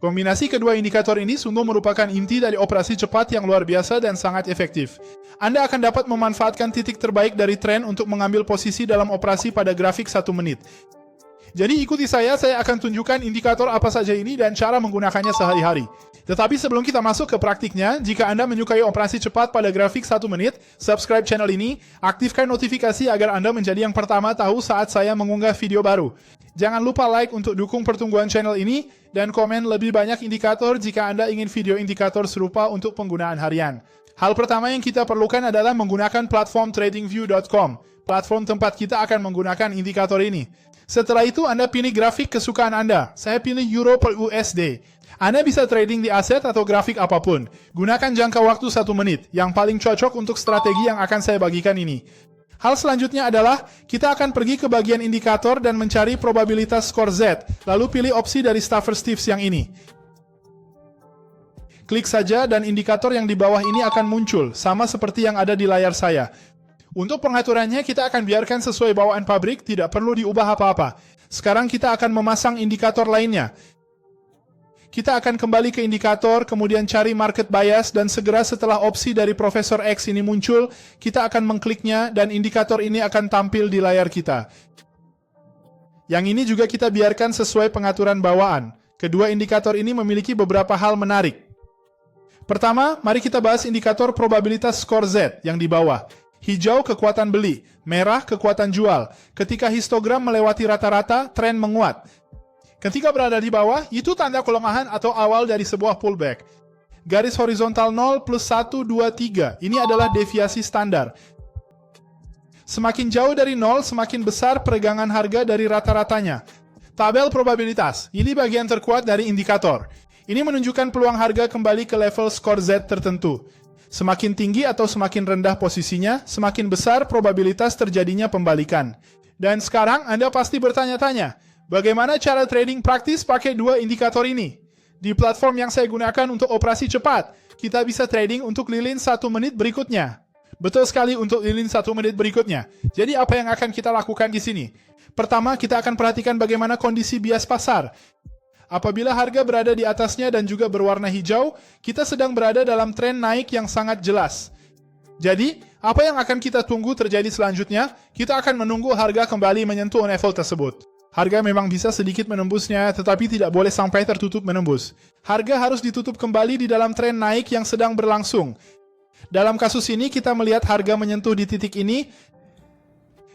Kombinasi kedua indikator ini sungguh merupakan inti dari operasi cepat yang luar biasa dan sangat efektif. Anda akan dapat memanfaatkan titik terbaik dari tren untuk mengambil posisi dalam operasi pada grafik 1 menit. Jadi ikuti saya akan tunjukkan indikator apa saja ini dan cara menggunakannya sehari-hari. Tetapi sebelum kita masuk ke praktiknya, jika Anda menyukai operasi cepat pada grafik 1 menit, subscribe channel ini, aktifkan notifikasi agar Anda menjadi yang pertama tahu saat saya mengunggah video baru. Jangan lupa like untuk dukung pertumbuhan channel ini, dan komen lebih banyak indikator jika Anda ingin video indikator serupa untuk penggunaan harian. Hal pertama yang kita perlukan adalah menggunakan platform tradingview.com. Platform tempat kita akan menggunakan indikator ini. Setelah itu Anda pilih grafik kesukaan Anda. Saya pilih Euro per USD. Anda bisa trading di aset atau grafik apapun. Gunakan jangka waktu 1 menit, yang paling cocok untuk strategi yang akan saya bagikan ini. Hal selanjutnya adalah, kita akan pergi ke bagian indikator dan mencari probabilitas skor Z, lalu pilih opsi dari Stafford Steves yang ini. Klik saja dan indikator yang di bawah ini akan muncul, sama seperti yang ada di layar saya. Untuk pengaturannya kita akan biarkan sesuai bawaan pabrik, tidak perlu diubah apa-apa. Sekarang kita akan memasang indikator lainnya. Kita akan kembali ke indikator, kemudian cari market bias, dan segera setelah opsi dari Profesor X ini muncul, kita akan mengkliknya dan indikator ini akan tampil di layar kita. Yang ini juga kita biarkan sesuai pengaturan bawaan. Kedua indikator ini memiliki beberapa hal menarik. Pertama, mari kita bahas indikator probabilitas skor Z yang di bawah. Hijau kekuatan beli, merah kekuatan jual. Ketika histogram melewati rata-rata, tren menguat. Ketika berada di bawah, itu tanda kelemahan atau awal dari sebuah pullback. Garis horizontal 0 plus 1, 2, 3. Ini adalah deviasi standar. Semakin jauh dari 0, semakin besar peregangan harga dari rata-ratanya. Tabel probabilitas. Ini bagian terkuat dari indikator. Ini menunjukkan peluang harga kembali ke level skor Z tertentu. Semakin tinggi atau semakin rendah posisinya, semakin besar probabilitas terjadinya pembalikan. Dan sekarang Anda pasti bertanya-tanya, bagaimana cara trading praktis pakai dua indikator ini? Di platform yang saya gunakan untuk operasi cepat, kita bisa trading untuk lilin 1 menit berikutnya. Betul sekali, untuk lilin 1 menit berikutnya. Jadi apa yang akan kita lakukan di sini? Pertama, kita akan perhatikan bagaimana kondisi bias pasar. Apabila harga berada di atasnya dan juga berwarna hijau, kita sedang berada dalam tren naik yang sangat jelas. Jadi, apa yang akan kita tunggu terjadi selanjutnya? Kita akan menunggu harga kembali menyentuh level tersebut. Harga memang bisa sedikit menembusnya, tetapi tidak boleh sampai tertutup menembus. Harga harus ditutup kembali di dalam tren naik yang sedang berlangsung. Dalam kasus ini, kita melihat harga menyentuh di titik ini,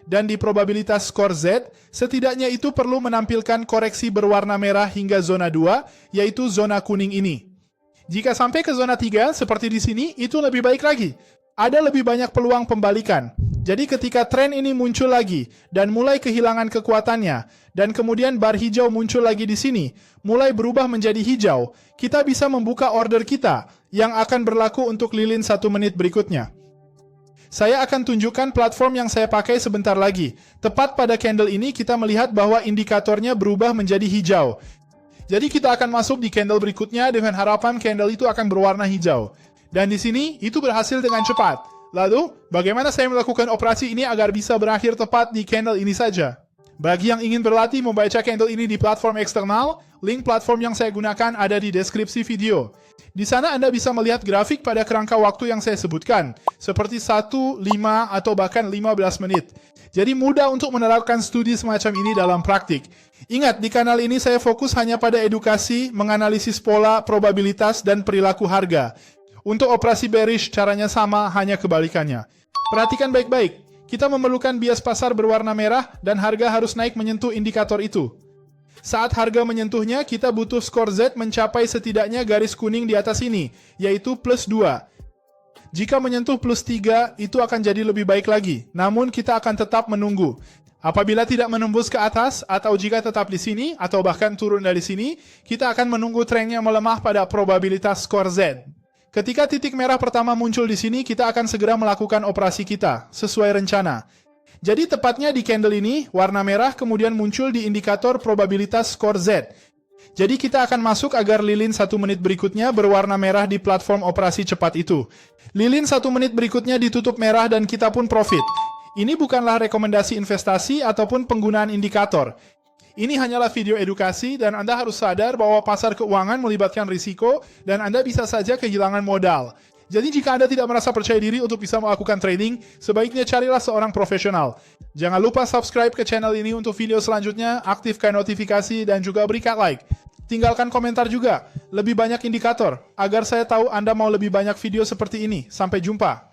dan di probabilitas skor Z, setidaknya itu perlu menampilkan koreksi berwarna merah hingga zona 2, yaitu zona kuning ini. Jika sampai ke zona 3, seperti di sini, itu lebih baik lagi. Ada lebih banyak peluang pembalikan. Jadi ketika tren ini muncul lagi, dan mulai kehilangan kekuatannya, dan kemudian bar hijau muncul lagi di sini, mulai berubah menjadi hijau, kita bisa membuka order kita, yang akan berlaku untuk lilin 1 menit berikutnya. Saya akan tunjukkan platform yang saya pakai sebentar lagi. Tepat pada candle ini kita melihat bahwa indikatornya berubah menjadi hijau. Jadi kita akan masuk di candle berikutnya dengan harapan candle itu akan berwarna hijau. Dan di sini itu berhasil dengan cepat. Lalu, bagaimana saya melakukan operasi ini agar bisa berakhir tepat di candle ini saja? Bagi yang ingin berlatih membaca candle ini di platform eksternal, link platform yang saya gunakan ada di deskripsi video. Di sana Anda bisa melihat grafik pada kerangka waktu yang saya sebutkan, seperti 1, 5, atau bahkan 15 menit. Jadi mudah untuk menerapkan studi semacam ini dalam praktik. Ingat, di kanal ini saya fokus hanya pada edukasi, menganalisis pola, probabilitas, dan perilaku harga. Untuk operasi bearish, caranya sama, hanya kebalikannya. Perhatikan baik-baik, kita memerlukan bias pasar berwarna merah, dan harga harus naik menyentuh indikator itu. Saat harga menyentuhnya, kita butuh skor Z mencapai setidaknya garis kuning di atas ini, yaitu plus 2. Jika menyentuh plus 3, itu akan jadi lebih baik lagi. Namun kita akan tetap menunggu. Apabila tidak menembus ke atas, atau jika tetap di sini, atau bahkan turun dari sini, kita akan menunggu trennya melemah pada probabilitas skor Z. Ketika titik merah pertama muncul di sini, kita akan segera melakukan operasi kita, sesuai rencana. Jadi tepatnya di candle ini, warna merah kemudian muncul di indikator probabilitas skor Z. Jadi kita akan masuk agar lilin 1 menit berikutnya berwarna merah di platform operasi cepat itu. Lilin 1 menit berikutnya ditutup merah dan kita pun profit. Ini bukanlah rekomendasi investasi ataupun penggunaan indikator. Ini hanyalah video edukasi dan Anda harus sadar bahwa pasar keuangan melibatkan risiko dan Anda bisa saja kehilangan modal. Jadi jika Anda tidak merasa percaya diri untuk bisa melakukan trading, sebaiknya carilah seorang profesional. Jangan lupa subscribe ke channel ini untuk video selanjutnya, aktifkan notifikasi dan juga berikan like. Tinggalkan komentar juga, lebih banyak indikator, agar saya tahu Anda mau lebih banyak video seperti ini. Sampai jumpa.